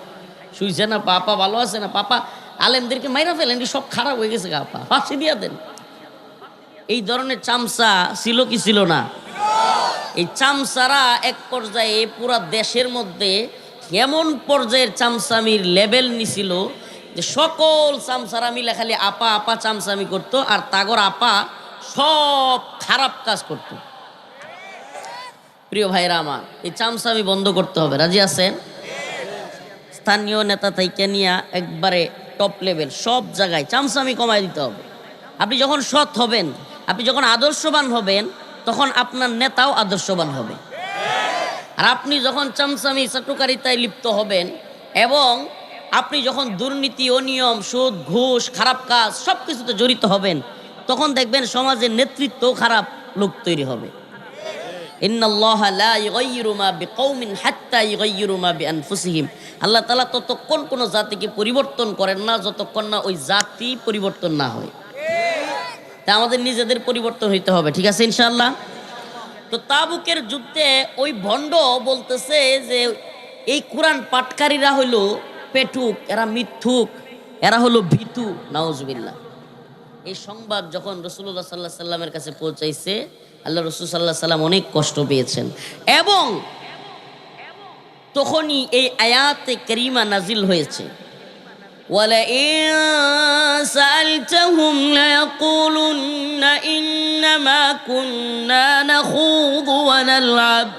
শুইছেন আপা, আপা ভালো আছে না পাপা, আলেমদেরকে মাইরা ফেলেন, সব খারাপ হয়ে গেছে আপা, ফাঁসি দিয়া দেন। এই ধরনের চামচা ছিল কি ছিল না? এই চামচারা এক পর্যায়ে পুরা দেশের মধ্যে এমন পর্যায়ের চামচামির লেভেল নিছিল যে সকল চামচারা মিলে খালি আপা আপা চামচামি করতো, আর তাগর আপা সব খারাপ কাজ করতো। প্রিয় ভাইরা আমার, এই চামচামি বন্ধ করতে হবে, রাজি আছেন? স্থানীয় নেতা থেকে নিয়ে একবারে টপ লেভেল সব জায়গায় চামচামি কমায় দিতে হবে। আপনি যখন সৎ হবেন, আপনি যখন আদর্শবান হবেন তখন আপনার নেতাও আদর্শবান হবে। আর আপনি যখন চামচামি চাটুকারিতায় লিপ্ত হবেন এবং আপনি যখন দুর্নীতি, অনিয়ম, সুদ, ঘুষ, খারাপ কাজ সব কিছুতে জড়িত হবেন, তখন দেখবেন সমাজের নেতৃত্ব খারাপ লোক তৈরি হবে। ইন্নাল্লাহা লা ইউগাইয়িরু মা বিকওমিন হাত্তা ইউগাইয়িরু মা বিআনফুসিহিম। আল্লাহ তাআলা ততক্ষণ কোনো জাতিকে পরিবর্তন করেন না যতক্ষণ না ওই জাতি পরিবর্তন না হয়। তা আমাদের নিজেদের পরিবর্তন হইতে হবে, ঠিক আছে ইনশাআল্লাহ। তো তাবুকের যুদ্ধে ওই ভণ্ড বলতেছে যে এই কোরআন পাঠকারীরা হলো পেটুক, এরা মিথ্যুক, এরা হলো ভীতু, নাউজুবিল্লাহ। এই সংবাদ যখন রাসূলুল্লাহ সাল্লাল্লাহু আলাইহি সাল্লামের কাছে পৌঁছাইছে, আল্লাহ রাসূল সাল্লাল্লাহু আলাইহি সাল্লাম অনেক কষ্ট পেয়েছেন এবং তখনই এই আয়াতে কারিমা নাজিল হয়েছে, وَلَئِن سَأَلْتَهُمْ لَيَقُولُنَّ إِنَّمَا كُنَّا نَخُوضُ وَنَلْعَبُ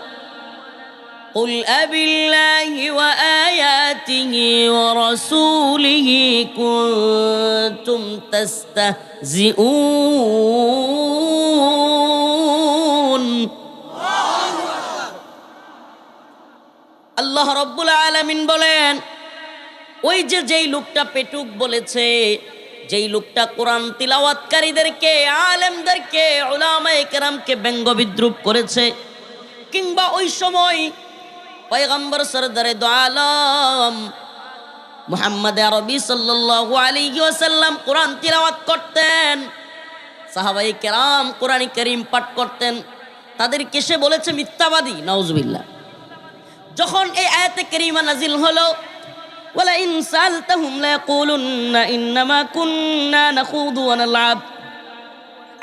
قُلْ أَبِاللَّهِ وَآيَاتِهِ وَرَسُولِهِ كُنتُمْ تَسْتَهْزِئُونَ। আল্লাহ রাব্বুল আলামিন বলেন, ওই যে যেই লোকটা পেটুক বলেছে, যেই লোকটা কোরআন তিলাওয়াতকারীদেরকে, আলেমদেরকে, উলামায়ে কেরামকে ব্যঙ্গ বিদ্রুপ করেছে, কিংবা ওই সময় পয়গম্বর সরদারে দো আলম মুহাম্মদ আরবি সাল্লাল্লাহু আলাইহি ওয়াসাল্লাম কোরআন তিলাওয়াত করতেন, সাহাবায়ে কেরাম কোরআন কারীম পাঠ করতেন, তাদেরকে সে বলেছে মিথ্যাবাদী, নাউজুবিল্লাহ। যখন এই আয়াতে কারিমা নাজিল হলো, وَلَئِنْ سَأَلْتَهُمْ لَيَقُولُنَّ إِنَّمَا كُنَّا نَخُوضُ وَنَلْعَبُ,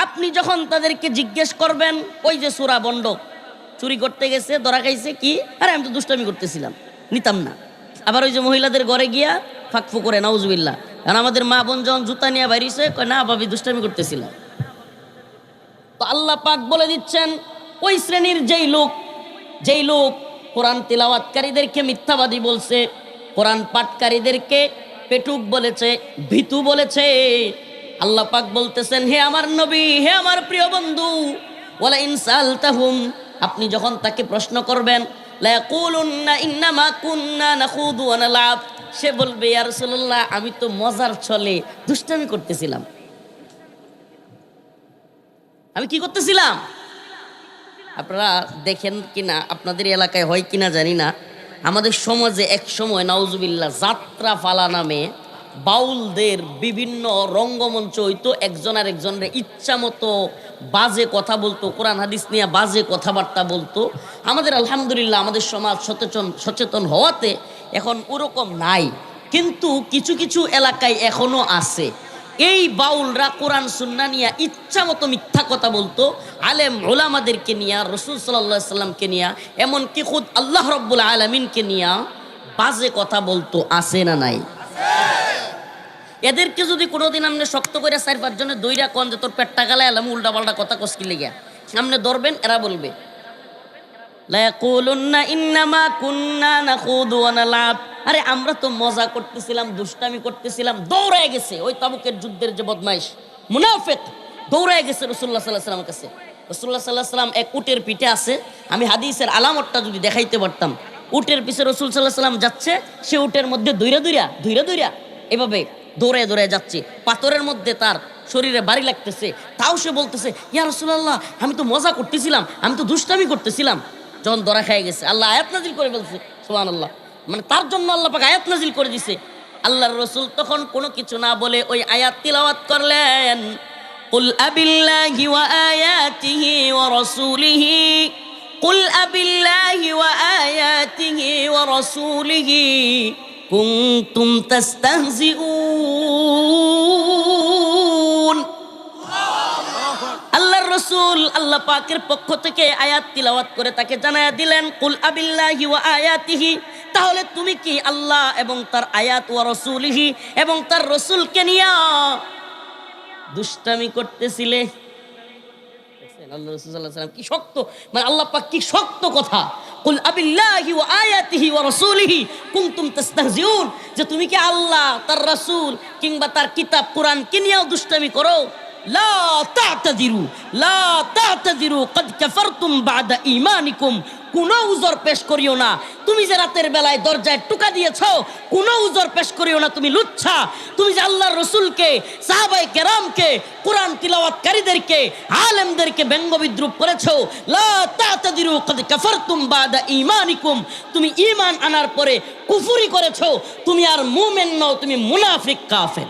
আপনি যখন তাদেরকে জিজ্ঞেস করবেন, ওই যে সূরা বন্ড চুরি করতে গেছে, ধরা খাইছে, কি আরে আমি তো দুষ্টামি করতেছিলাম, নিতাম না। আবার ওই যে মহিলাদের ঘরে গিয়া ফাকফু করে, নাউজুবিল্লাহ। কারণ আমাদের মা বোন যখন জুতা নিয়ে বাইরিছে, কয় না ভাবি দুষ্টামি করতেছিলাম। তো আল্লাহ পাক বলে দিচ্ছেন, ওই শ্রেণীর যেই লোক কোরআন তিলাওয়াতকারীদেরকে মিথ্যাবাদী বলছে, কোরআন পাঠকারীদেরকে পেটুক বলেছে, ভীতু বলেছে, আল্লাহ পাক বলতেছেন, হে আমার নবী, হে আমার প্রিয় বন্ধু, ওয়ালা ইনসালতাহুম, আপনি যখন তাকে প্রশ্ন করবেন, লা ইয়াকুলুন্না ইন্নামা কুন্না নাখুদু ওয়া নালআব, সে বলবে, ইয়া রাসূলুল্লাহ, আমি তো মজার ছলে দুষ্টামি করতেছিলাম। আমি কি করতেছিলাম? আপনারা দেখেন কিনা, আপনাদের এলাকায় হয় কিনা জানি না, আমাদের সমাজে এক সময় নাউজুবিল্লাহ যাত্রা ফালা নামে বাউলদের বিভিন্ন রঙ্গমঞ্চ হইতো, একজন আর একজনের ইচ্ছা মতো বাজে কথা বলতো, কোরআন হাদিস নিয়ে বাজে কথাবার্তা বলতো। আমাদের আলহামদুলিল্লাহ আমাদের সমাজ সচেতন হওয়াতে এখন ওরকম নাই, কিন্তু কিছু কিছু এলাকায় এখনো আছে। এই বাউলরা কোরআন সুন্নাহ নিয়ে ইচ্ছা মতো মিথ্যা কথা বলতো, আলেম ওলামাদেরকে নিয়ে, রাসূল সাল্লাল্লাহু আলাইহি সাল্লামকে নিয়ে, এমনকি খুদ আল্লাহ রাব্বুল আলামিনকে নিয়ে বাজে কথা বলতো, আছে না নাই? এদেরকে যদি কোনোদিন আপনি শক্ত করে 4-5 জনের দইরা কোন যে তোর পেটটা গালায় এলাম, উল্টা পাল্টা কথা কসকি লেগে সামনে ধরবেন, এরা বলবে, লা ইয়াকুলুন্না ইন্নামা কুন্না নাখুদু ওয়া নালআব, আরে আমরা তো মজা করতেছিলাম, দুষ্টামি করতেছিলাম। দৌড়ায় গেছে ওই তাবুকের যুদ্ধের যে বদমাইশ মুনাফিক, দৌড়ায় গেছে রাসূলুল্লাহ সাল্লাল্লাহু আলাইহি সাল্লামের কাছে। রাসূলুল্লাহ সাল্লাল্লাহু আলাইহি সাল্লাম এক উটের পিঠে আছে, আমি হাদিসের আলামতটা যদি দেখাইতে পারতাম, উটের পিছে রাসূল সাল্লাল্লাহু আলাইহি সাল্লাম যাচ্ছে, সে উটের মধ্যে দৌড়া এভাবে দৌড়ায় যাচ্ছে, পাথরের মধ্যে তার শরীরে বাড়ি লাগতেছে, তাও সে বলতেছে, ইয়া রাসূলুল্লাহ, আমি তো মজা করতেছিলাম, আমি তো দুষ্টামি করতেছিলাম। যখন ধরা খেয়ে গেছে, আল্লাহ আয়াত নাজিল করে বলছে, সুবহানাল্লাহ, মানে তার জন্য আল্লাহ পাক আয়াত নাজিল করে দিছে। আল্লাহর রাসূল তখন কোনো কিছু না বলে ওই আয়াত তিলাওয়াত করলেন, কুল আবিল্লাহি ওয়া আয়াতিহি ওয়া রাসূলিহি, কুল আবিল্লাহি ওয়া আয়াতিহি ওয়া রাসূলিহি কুনতুম তাস্তাহজিউন। আল্লাহর রাসূল আল্লাহ পাকের পক্ষ থেকে আয়াত তিলাওয়াত করে তাকে জানায়া দিলেন, কুল আবিল্লাহি ওয়া আয়াতিহি, তাহলে তুমি কি আল্লাহ এবং তার আয়াত, ওয়া রাসূলিহি এবং তার রাসূলকে নিয়ে দুষ্টামি করতেছিলে? আল্লাহ রাসূল সাল্লাল্লাহু আলাইহি ওয়াসাল্লাম কি শক্ত, মানে আল্লাহ পাক কি শক্ত কথা, কুল আবিল্লাহি ওয়া আয়াতিহি ওয়া রাসূলিহি কুনতুম তাস্তাহজিউন, যে তুমি কি আল্লাহ, তার রাসূল কিংবা তার কিতাব কোরআন কে নিয়েও দুষ্টামি করো? লা তা'তাযিরু লা তা'তাযিরু ক্বাদ কাফারতুম বা'দা ঈমানিকুম। কোনো উজর পেশ করিও না। তুমি যে রাতের বেলায় দরজায় টোকা দিয়েছো, কোনো উজর পেশ করিও না। তুমি লুচ্ছা। তুমি যে আল্লাহর রাসূলকে, সাহাবায়ে কেরামকে, কোরআন তিলাওয়াতকারীদেরকে, আলেমদেরকে ব্যঙ্গ বিদ্রুপ করেছো। লা তা'তাযিরু ক্বাদ কাফারতুম বা'দা ঈমানিকুম। তুমি ঈমান আনার পরে কুফরি করেছো। তুমি আর মুমিন নও, তুমি মুনাফিক কাফের।